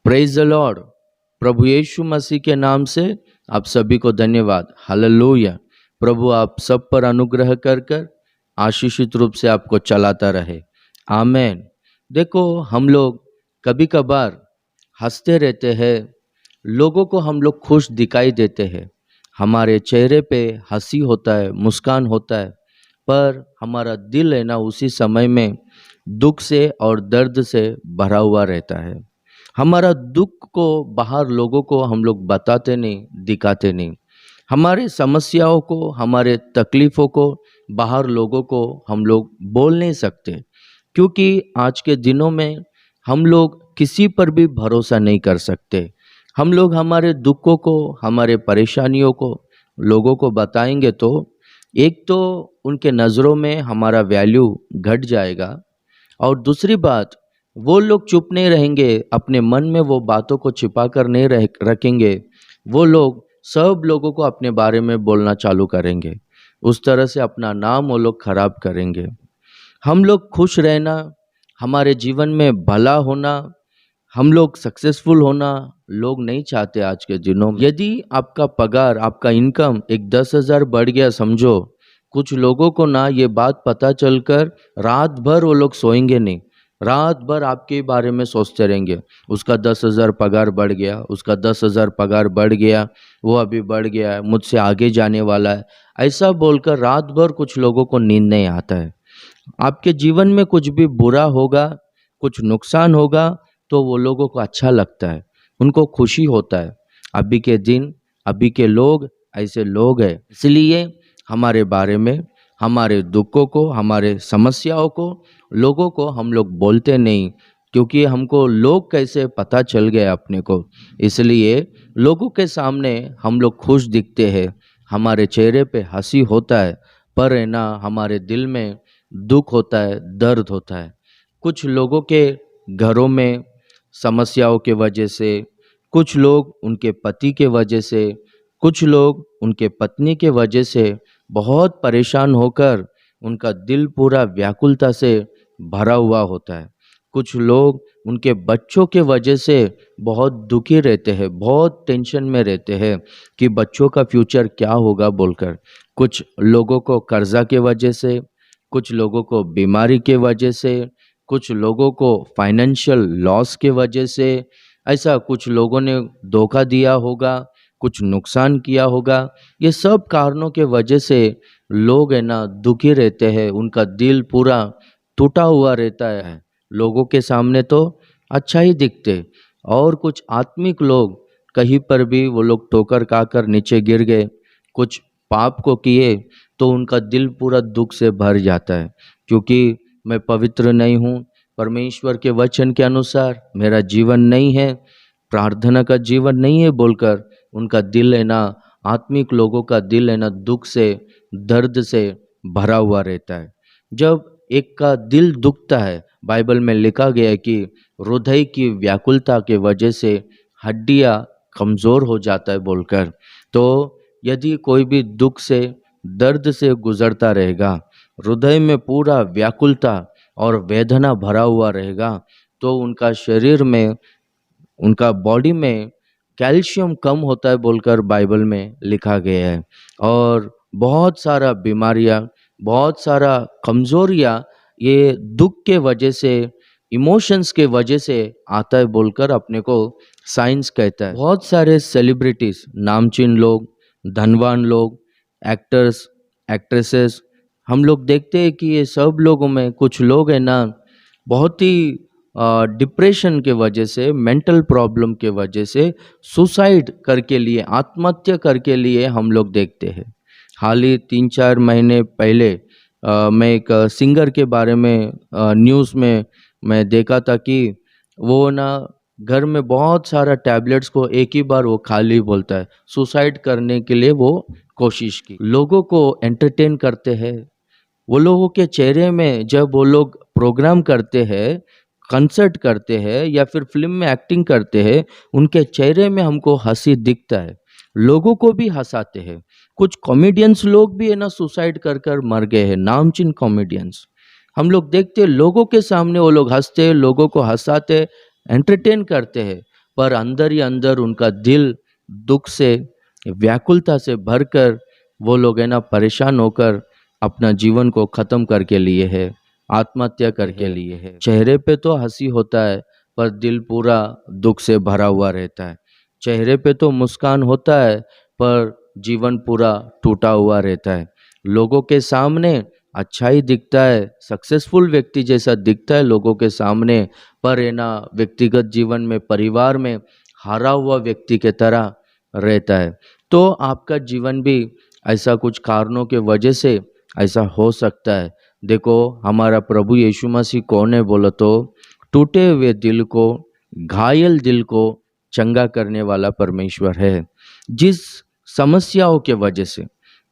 Praise the lord. प्रभु यीशु मसीह के नाम से आप सभी को धन्यवाद। हालेलुया। प्रभु आप सब पर अनुग्रह कर कर आशीषित रूप से आपको चलाता रहे। आमेन। देखो, हम लोग कभी कभार हंसते रहते हैं, लोगों को हम लोग खुश दिखाई देते हैं, हमारे चेहरे पे हंसी होता है, मुस्कान होता है, पर हमारा दिल है ना उसी समय में दुख से और दर्द से भरा हुआ रहता है। हमारा दुख को बाहर लोगों को हम लोग बताते नहीं, दिखाते नहीं। हमारे समस्याओं को, हमारे तकलीफ़ों को बाहर लोगों को हम लोग बोल नहीं सकते, क्योंकि आज के दिनों में हम लोग किसी पर भी भरोसा नहीं कर सकते। हम लोग हमारे दुखों को, हमारे परेशानियों को लोगों को बताएंगे तो एक तो उनके नज़रों में हमारा वैल्यू घट जाएगा, और दूसरी बात, वो लोग चुप नहीं रहेंगे, अपने मन में वो बातों को छिपा कर नहीं रखेंगे। वो लोग सब लोगों को अपने बारे में बोलना चालू करेंगे, उस तरह से अपना नाम वो लोग खराब करेंगे। हम लोग खुश रहना, हमारे जीवन में भला होना, हम लोग सक्सेसफुल होना लोग नहीं चाहते आज के दिनों में। यदि आपका पगार, आपका इनकम एक 10,000 बढ़ गया समझो, कुछ लोगों को ना ये बात पता चलकर रात भर वो लोग सोएंगे नहीं, रात भर आपके बारे में सोचते रहेंगे। उसका 10,000 पगार बढ़ गया, उसका 10,000 पगार बढ़ गया, वो अभी बढ़ गया है, मुझसे आगे जाने वाला है, ऐसा बोलकर रात भर कुछ लोगों को नींद नहीं आता है। आपके जीवन में कुछ भी बुरा होगा, कुछ नुकसान होगा, तो वो लोगों को अच्छा लगता है, उनको खुशी होता है। अभी के दिन, अभी के लोग ऐसे लोग हैं। इसलिए हमारे बारे में, हमारे दुखों को, हमारे समस्याओं को लोगों को हम लोग बोलते नहीं, क्योंकि हमको लोग कैसे पता चल गए अपने को। इसलिए लोगों के सामने हम लोग खुश दिखते हैं, हमारे चेहरे पे हंसी होता है, पर है ना हमारे दिल में दुख होता है, दर्द होता है। कुछ लोगों के घरों में समस्याओं के वजह से, कुछ लोग उनके पति के वजह से, कुछ लोग उनके पत्नी के वजह से बहुत परेशान होकर उनका दिल पूरा व्याकुलता से भरा हुआ होता है। कुछ लोग उनके बच्चों के वजह से बहुत दुखी रहते हैं, बहुत टेंशन में रहते हैं कि बच्चों का फ्यूचर क्या होगा बोलकर। कुछ लोगों को कर्जा के वजह से, कुछ लोगों को बीमारी के वजह से, कुछ लोगों को फाइनेंशियल लॉस के वजह से, ऐसा कुछ लोगों ने धोखा दिया होगा, कुछ नुकसान किया होगा। ये सब कारणों के वजह से लोग है ना दुखी रहते हैं, उनका दिल पूरा टूटा हुआ रहता है। लोगों के सामने तो अच्छा ही दिखते, और कुछ आत्मिक लोग कहीं पर भी वो लोग ठोकर खाकर नीचे गिर गए, कुछ पाप को किए, तो उनका दिल पूरा दुख से भर जाता है, क्योंकि मैं पवित्र नहीं हूँ, परमेश्वर के वचन के अनुसार मेरा जीवन नहीं है, प्रार्थना का जीवन नहीं है बोलकर उनका दिल है ना, आत्मिक लोगों का दिल है ना दुख से, दर्द से भरा हुआ रहता है। जब एक का दिल दुखता है, बाइबल में लिखा गया है कि हृदय की व्याकुलता के वजह से हड्डियां कमज़ोर हो जाता है बोलकर। तो यदि कोई भी दुख से, दर्द से गुजरता रहेगा, हृदय में पूरा व्याकुलता और वेदना भरा हुआ रहेगा, तो उनका शरीर में, उनका बॉडी में कैल्शियम कम होता है बोलकर बाइबल में लिखा गया है। और बहुत सारा बीमारियां, बहुत सारा कमज़ोरियां ये दुख के वजह से, इमोशंस के वजह से आता है बोलकर अपने को साइंस कहता है। बहुत सारे सेलिब्रिटीज़, नामचीन लोग, धनवान लोग, एक्टर्स, एक्ट्रेसेस, हम लोग देखते हैं कि ये सब लोगों में कुछ लोग हैं ना बहुत ही डिप्रेशन के वजह से, मेंटल प्रॉब्लम के वजह से सुसाइड करके लिए, आत्महत्या करके लिए हम लोग देखते हैं। हाल ही 3-4 महीने पहले मैं एक सिंगर के बारे में न्यूज़ में मैं देखा था कि वो ना घर में बहुत सारा टैबलेट्स को एक ही बार वो खा ली बोलता है, सुसाइड करने के लिए वो कोशिश की। लोगों को एंटरटेन करते हैं, वो लोगों के चेहरे में जब वो लोग प्रोग्राम करते हैं, कंसर्ट करते हैं या फिर फिल्म में एक्टिंग करते हैं, उनके चेहरे में हमको हंसी दिखता है, लोगों को भी हंसाते हैं। कुछ कॉमेडियंस लोग भी है ना सुसाइड कर कर मर गए हैं, नामचीन कॉमेडियंस। हम लोग देखते हैं लोगों के सामने वो लोग हंसते हैं, लोगों को हंसाते, एंटरटेन करते हैं, पर अंदर ही अंदर उनका दिल दुख से, व्याकुलता से भरकर वो लोग है ना परेशान होकर अपना जीवन को खत्म करके लिए है, आत्महत्या करके लिए है। चेहरे पे तो हंसी होता है पर दिल पूरा दुख से भरा हुआ रहता है। चेहरे पे तो मुस्कान होता है पर जीवन पूरा टूटा हुआ रहता है। लोगों के सामने अच्छा ही दिखता है, सक्सेसफुल व्यक्ति जैसा दिखता है लोगों के सामने, पर है ना व्यक्तिगत जीवन में, परिवार में हारा हुआ व्यक्ति के तरह रहता है। तो आपका जीवन भी ऐसा कुछ कारणों के वजह से ऐसा हो सकता है। देखो हमारा प्रभु यीशु मसीह कौन है बोलो तो टूटे हुए दिल को, घायल दिल को चंगा करने वाला परमेश्वर है। जिस समस्याओं के वजह से,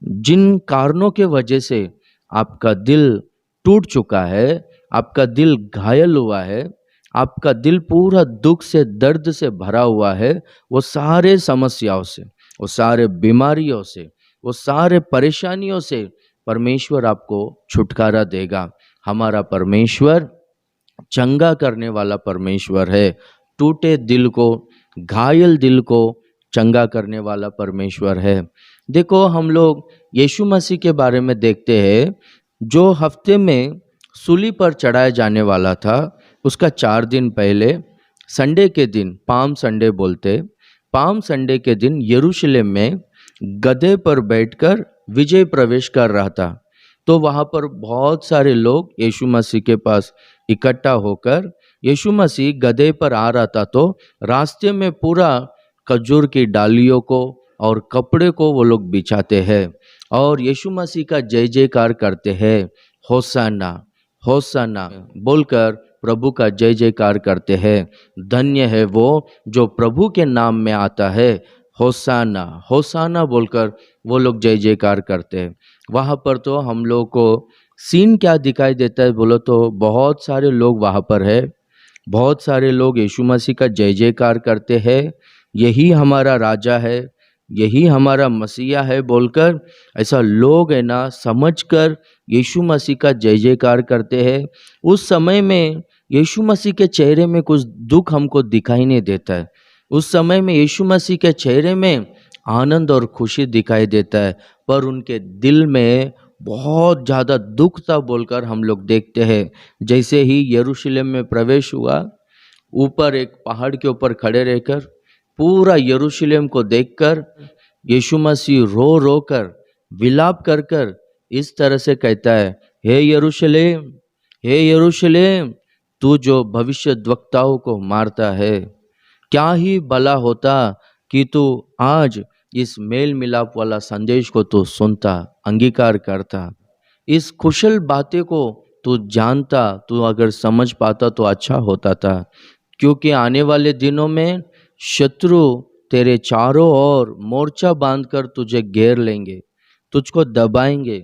जिन कारणों के वजह से आपका दिल टूट चुका है, आपका दिल घायल हुआ है, आपका दिल पूरा दुख से, दर्द से भरा हुआ है, वो सारे समस्याओं से, वो सारे बीमारियों से, वो सारे परेशानियों से परमेश्वर आपको छुटकारा देगा। हमारा परमेश्वर चंगा करने वाला परमेश्वर है। टूटे दिल को, घायल दिल को चंगा करने वाला परमेश्वर है। देखो हम लोग यीशु मसीह के बारे में देखते हैं, जो हफ्ते में सूली पर चढ़ाया जाने वाला था, उसका 4 दिन पहले संडे के दिन, पाम संडे बोलते, पाम संडे के दिन यरूशलेम में गधे पर बैठकर विजय प्रवेश कर रहा था। तो वहाँ पर बहुत सारे लोग यीशु मसीह के पास इकट्ठा होकर, यीशु मसीह गधे पर आ रहा था तो रास्ते में पूरा खजूर की डालियों को और कपड़े को वो लोग बिछाते हैं और यीशु मसीह का जय जयकार करते हैं। होसाना होसाना बोलकर प्रभु का जय जयकार करते हैं। धन्य है वो जो प्रभु के नाम में आता है। होसाना होसाना बोलकर वो लोग जय जयकार करते हैं। वहाँ पर तो हम लोग को सीन क्या दिखाई देता है बोलो तो बहुत सारे लोग वहाँ पर है, बहुत सारे लोग यीशु मसीह का जय जयकार करते हैं। यही हमारा राजा है, यही हमारा मसीहा है बोलकर ऐसा लोग है ना समझकर यीशु मसीह का जय जयकार करते हैं। उस समय में यीशु मसीह के चेहरे में कुछ दुख हमको दिखाई नहीं देता है। उस समय में यीशु मसीह के चेहरे में आनंद और खुशी दिखाई देता है, पर उनके दिल में बहुत ज़्यादा दुख था बोलकर हम लोग देखते हैं। जैसे ही यरूशलेम में प्रवेश हुआ, ऊपर एक पहाड़ के ऊपर खड़े रहकर पूरा यरूशलेम को देखकर यीशु मसीह रो रो कर, विलाप कर कर इस तरह से कहता है, हे यरूशलेम, हे यरूशलेम, तू जो भविष्यद्वक्ताओं को मारता है, क्या ही भला होता कि तू आज इस मेल मिलाप वाला संदेश को तू सुनता, अंगीकार करता, इस कुशल बातें को तू जानता, तू अगर समझ पाता तो अच्छा होता था। क्योंकि आने वाले दिनों में शत्रु तेरे चारों ओर मोर्चा बांधकर तुझे घेर लेंगे, तुझको दबाएंगे,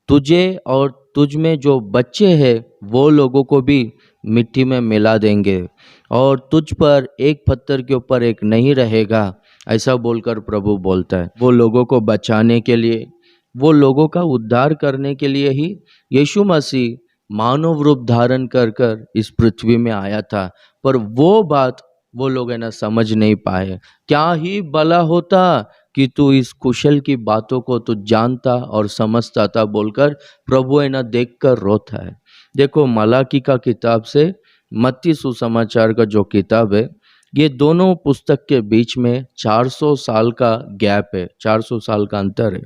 तुझे और तुझ में जो बच्चे हैं वो लोगों को भी मिट्टी में मिला देंगे और तुझ पर एक पत्थर के ऊपर एक नहीं रहेगा, ऐसा बोलकर प्रभु बोलता है। वो लोगों को बचाने के लिए, वो लोगों का उद्धार करने के लिए ही यीशु मसीह मानव रूप धारण कर कर इस पृथ्वी में आया था। पर वो बात वो लोग है ना समझ नहीं पाए। क्या ही भला होता कि तू इस कुशल की बातों को तू जानता और समझता था बोलकर प्रभु है ना देख कर रोता है। देखो मलाकी का किताब से मत्ती सुसमाचार का जो किताब है, ये दोनों पुस्तक के बीच में 400 साल का गैप है, 400 साल का अंतर है।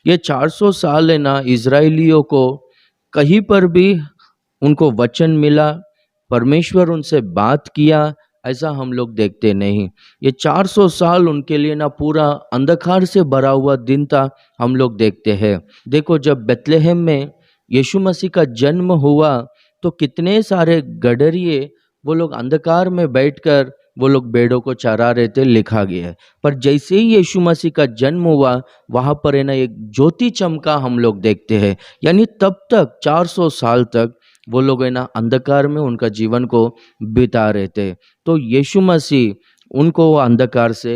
ये 400 साल है ना इजराइलियों को कहीं पर भी उनको वचन मिला, परमेश्वर उनसे बात किया, ऐसा हम लोग देखते नहीं। ये 400 साल उनके लिए ना पूरा अंधकार से भरा हुआ दिन था, हम लोग देखते हैं। देखो जब बेथलेहम में यीशु मसीह का जन्म हुआ तो कितने सारे गडरिए वो लोग अंधकार में बैठकर वो लोग भेड़ों को चरा रहे थे, लिखा गया है। पर जैसे ही यीशु मसीह का जन्म हुआ वहाँ पर है ना एक ज्योति चमका, हम लोग देखते हैं। यानी तब तक 400 साल तक वो लोग है ना अंधकार में उनका जीवन को बिता रहे थे। तो यीशु मसीह उनको वो अंधकार से,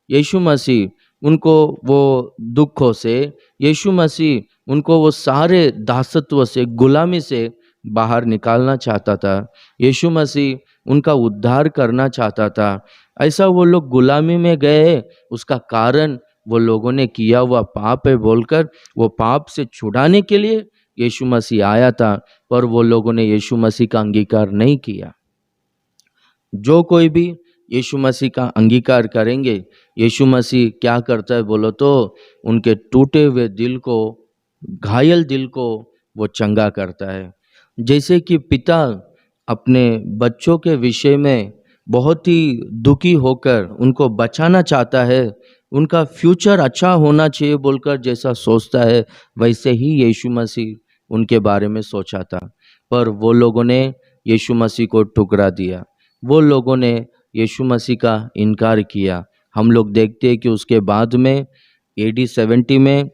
यीशु मसीह उनको वो दुखों से, यीशु मसीह उनको वो सारे दासत्व से, गुलामी से बाहर निकालना चाहता था। यीशु मसीह उनका उद्धार करना चाहता था। ऐसा वो लोग गुलामी में गए, उसका कारण वो लोगों ने किया हुआ पाप है बोलकर वो पाप से छुड़ाने के लिए यीशु मसीह आया था, पर वो लोगों ने यीशु मसीह का अंगीकार नहीं किया। जो कोई भी यीशु मसीह का अंगीकार करेंगे, यीशु मसीह क्या करता है बोलो तो उनके टूटे हुए दिल को, घायल दिल को वो चंगा करता है। जैसे कि पिता अपने बच्चों के विषय में बहुत ही दुखी होकर उनको बचाना चाहता है, उनका फ्यूचर अच्छा होना चाहिए बोलकर जैसा सोचता है, वैसे ही यीशु मसीह उनके बारे में सोचा था। पर वो लोगों ने यीशु मसीह को ठुकरा दिया, वो लोगों ने यीशु मसीह का इनकार किया। हम लोग देखते हैं कि उसके बाद में AD 70 में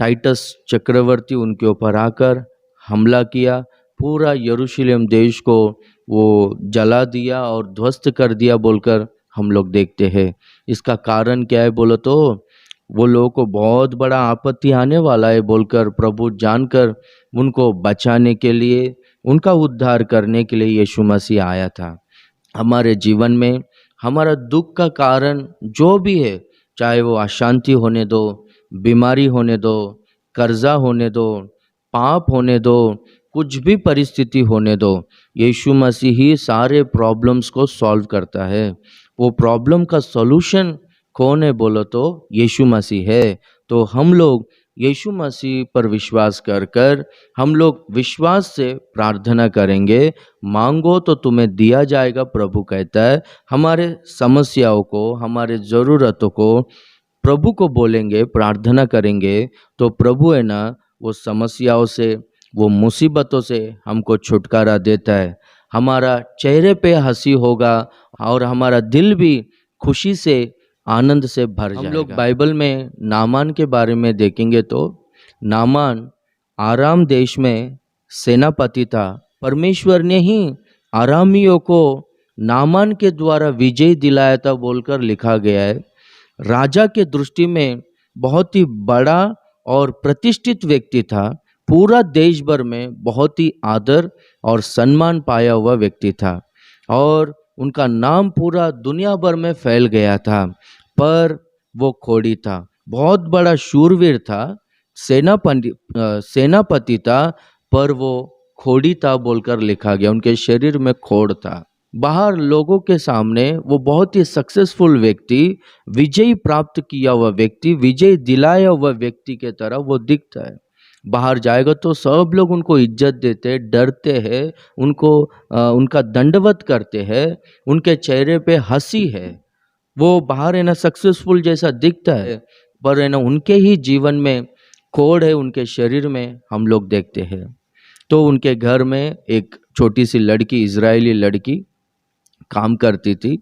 टाइटस चक्रवर्ती उनके ऊपर आकर हमला किया, पूरा यरूशलेम देश को वो जला दिया और ध्वस्त कर दिया बोलकर हम लोग देखते हैं। इसका कारण क्या है बोलो तो वो लोगों को बहुत बड़ा आपत्ति आने वाला है बोलकर प्रभु जानकर उनको बचाने के लिए, उनका उद्धार करने के लिए यीशु मसीह आया था। हमारे जीवन में हमारा दुख का कारण जो भी है, चाहे वो अशांति होने दो, बीमारी होने दो, कर्जा होने दो, पाप होने दो, कुछ भी परिस्थिति होने दो, यीशु मसीह ही सारे प्रॉब्लम्स को सॉल्व करता है। वो प्रॉब्लम का सॉल्यूशन कौन है बोलो तो यीशु मसीह है। तो हम लोग यीशु मसीह पर विश्वास कर कर हम लोग विश्वास से प्रार्थना करेंगे, मांगो तो तुम्हें दिया जाएगा प्रभु कहता है। हमारे समस्याओं को, हमारे ज़रूरतों को प्रभु को बोलेंगे, प्रार्थना करेंगे तो प्रभु है ना वो समस्याओं से, वो मुसीबतों से हमको छुटकारा देता है। हमारा चेहरे पे हंसी होगा और हमारा दिल भी खुशी से, आनंद से भर जाएगा। हम लोग बाइबल में नामान के बारे में देखेंगे तो नामान आराम देश में सेनापति था। परमेश्वर ने ही आरामियों को नामान के द्वारा विजय दिलाया था बोलकर लिखा गया है। राजा के दृष्टि में बहुत ही बड़ा और प्रतिष्ठित व्यक्ति था, पूरा देश भर में बहुत ही आदर और सम्मान पाया हुआ व्यक्ति था और उनका नाम पूरा दुनिया भर में फैल गया था। पर वो खोड़ी था, बहुत बड़ा शूरवीर था, सेनापति था, पर वो खोड़ी था बोलकर लिखा गया। उनके शरीर में खोड़ था। बाहर लोगों के सामने वो बहुत ही सक्सेसफुल व्यक्ति, विजय प्राप्त किया हुआ व्यक्ति, विजय दिलाया हुआ व्यक्ति के तरह वो दिखता है। बाहर जाएगा तो सब लोग उनको इज्जत देते, डरते हैं, उनका दंडवत करते हैं, उनके चेहरे पे हंसी है। वो बाहर है ना सक्सेसफुल जैसा दिखता है, पर है ना उनके ही जीवन में कोड़ है, उनके शरीर में हम लोग देखते हैं। तो उनके घर में एक छोटी सी लड़की, इजरायली लड़की काम करती थी।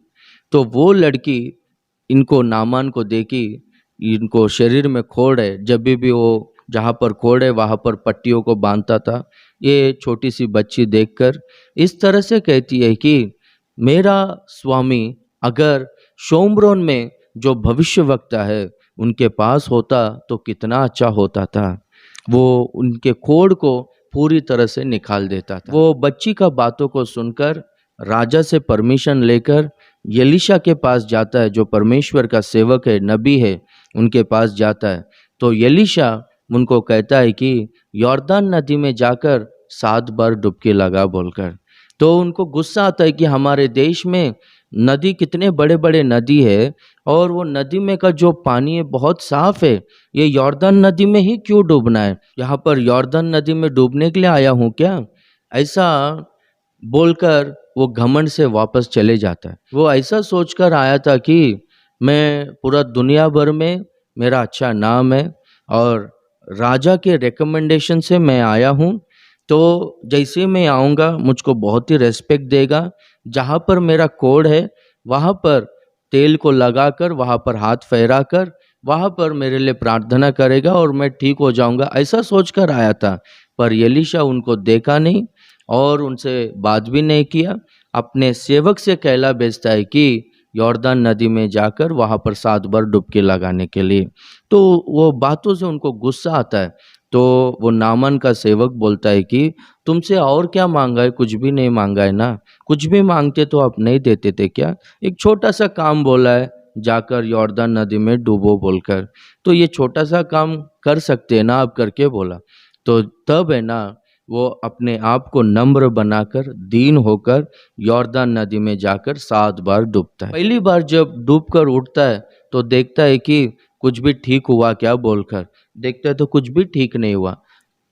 तो वो लड़की इनको नामान को देखी, इनको शरीर में खोड़ है, जब भी वो जहाँ पर खोड़ है वहाँ पर पट्टियों को बांधता था। ये छोटी सी बच्ची देखकर इस तरह से कहती है कि मेरा स्वामी अगर शोमरोन में जो भविष्यवक्ता है उनके पास होता तो कितना अच्छा होता था। वो उनके खोड़ को पूरी तरह से निकाल देता था। वो बच्ची का बातों को सुनकर राजा से परमिशन लेकर एलीशा के पास जाता है, जो परमेश्वर का सेवक है, नबी है, उनके पास जाता है। तो एलीशा उनको कहता है कि यॉर्दान नदी में जाकर 7 बार डुबकी लगा बोलकर। तो उनको गुस्सा आता है कि हमारे देश में नदी, कितने बड़े बड़े नदी है और वो नदी में का जो पानी है बहुत साफ है, ये यॉर्दान नदी में ही क्यों डूबना है? यहाँ पर यॉर्दान नदी में डूबने के लिए आया हूँ क्या? ऐसा बोलकर वो घमंड से वापस चले जाता है। वो ऐसा सोचकर आया था कि मैं पूरा दुनिया भर में मेरा अच्छा नाम है और राजा के रिकमेंडेशन से मैं आया हूँ, तो जैसे मैं आऊँगा मुझको बहुत ही रेस्पेक्ट देगा। जहाँ पर मेरा कोड है वहाँ पर तेल को लगाकर, वहाँ पर हाथ फहराकर, वहाँ पर मेरे लिए प्रार्थना करेगा और मैं ठीक हो जाऊँगा, ऐसा सोचकर आया था। पर एलीशा उनको देखा नहीं और उनसे बात भी नहीं किया। अपने सेवक से कहला भेजता है कि यॉर्दान नदी में जाकर वहाँ पर 7 बार डुबकी लगाने के लिए। तो वो बातों से उनको गुस्सा आता है। तो वो नामान का सेवक बोलता है कि तुमसे और क्या मांगा है, कुछ भी नहीं मांगा है ना, कुछ भी मांगते तो आप नहीं देते थे क्या, एक छोटा सा काम बोला है जाकर यॉर्दन नदी में डूबो बोलकर, तो ये छोटा सा काम कर सकते हैं ना आप, करके बोला। तो तब है ना वो अपने आप को नम्र बनाकर दीन होकर यॉर्दन नदी में जाकर 7 बार डूबता है। पहली बार जब डूबकर उठता है तो देखता है कि कुछ भी ठीक हुआ क्या बोलकर, देखता है तो कुछ भी ठीक नहीं हुआ।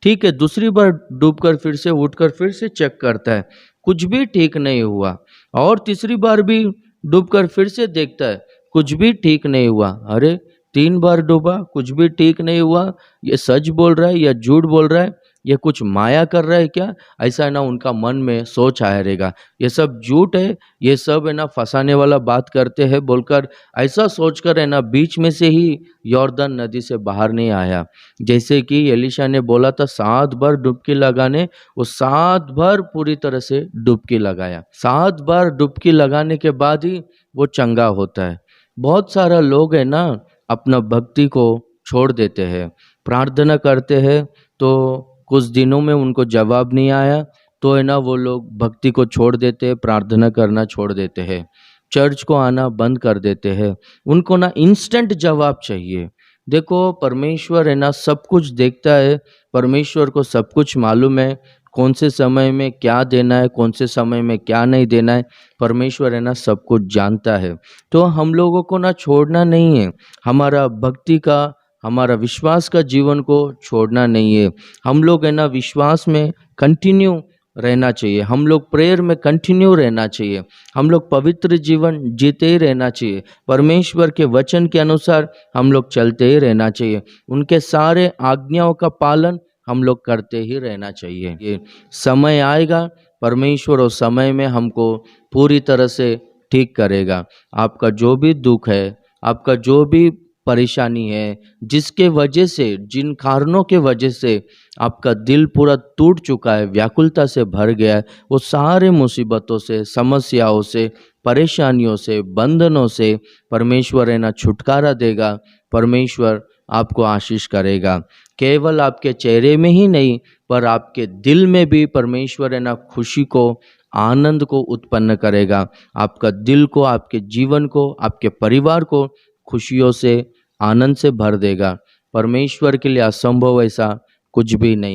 ठीक है, दूसरी बार डूबकर फिर से उठकर फिर से चेक करता है, कुछ भी ठीक नहीं हुआ। और तीसरी बार भी डूबकर फिर से देखता है, कुछ भी ठीक नहीं हुआ। अरे 3 बार डूबा, कुछ भी ठीक नहीं हुआ, ये सच बोल रहा है या झूठ बोल रहा है, ये कुछ माया कर रहा है क्या, ऐसा है ना उनका मन में सोच आया रहेगा, ये सब झूठ है, ये सब है ना फंसाने वाला बात करते हैं बोलकर, ऐसा सोचकर है ना बीच में से ही यॉर्दन नदी से बाहर नहीं आया। जैसे कि एलीशा ने बोला था 7 बार डुबकी लगाने, वो 7 बार पूरी तरह से डुबकी लगाया। 7 बार डुबकी लगाने के बाद ही वो चंगा होता है। बहुत सारा लोग है ना अपना भक्ति को छोड़ देते हैं, प्रार्थना करते हैं तो कुछ दिनों में उनको जवाब नहीं आया तो है ना वो लोग भक्ति को छोड़ देते हैं, प्रार्थना करना छोड़ देते हैं, चर्च को आना बंद कर देते हैं। उनको ना इंस्टेंट जवाब चाहिए। देखो परमेश्वर है ना सब कुछ देखता है, परमेश्वर को सब कुछ मालूम है, कौन से समय में क्या देना है, कौन से समय में क्या नहीं देना है, परमेश्वर है ना सब कुछ जानता है। तो हम लोगों को ना छोड़ना नहीं है, हमारा भक्ति का, हमारा विश्वास का जीवन को छोड़ना नहीं है। हम लोग है ना विश्वास में कंटिन्यू रहना चाहिए, हम लोग प्रेयर में कंटिन्यू रहना चाहिए, हम लोग पवित्र जीवन जीते ही रहना चाहिए, परमेश्वर के वचन के अनुसार हम लोग चलते ही रहना चाहिए, उनके सारे आज्ञाओं का पालन हम लोग करते ही रहना चाहिए। ये समय आएगा, परमेश्वर उस समय में हमको पूरी तरह से ठीक करेगा। आपका जो भी दुख है, आपका जो भी परेशानी है, जिसके वजह से, जिन कारणों के वजह से आपका दिल पूरा टूट चुका है, व्याकुलता से भर गया है, वो सारे मुसीबतों से, समस्याओं से, परेशानियों से, बंधनों से परमेश्वर है ना छुटकारा देगा। परमेश्वर आपको आशीष करेगा। केवल आपके चेहरे में ही नहीं पर आपके दिल में भी परमेश्वर है ना खुशी को, आनंद को उत्पन्न करेगा। आपका दिल को, आपके जीवन को, आपके परिवार को खुशियों से, आनंद से भर देगा। परमेश्वर के लिए असंभव ऐसा कुछ भी नहीं।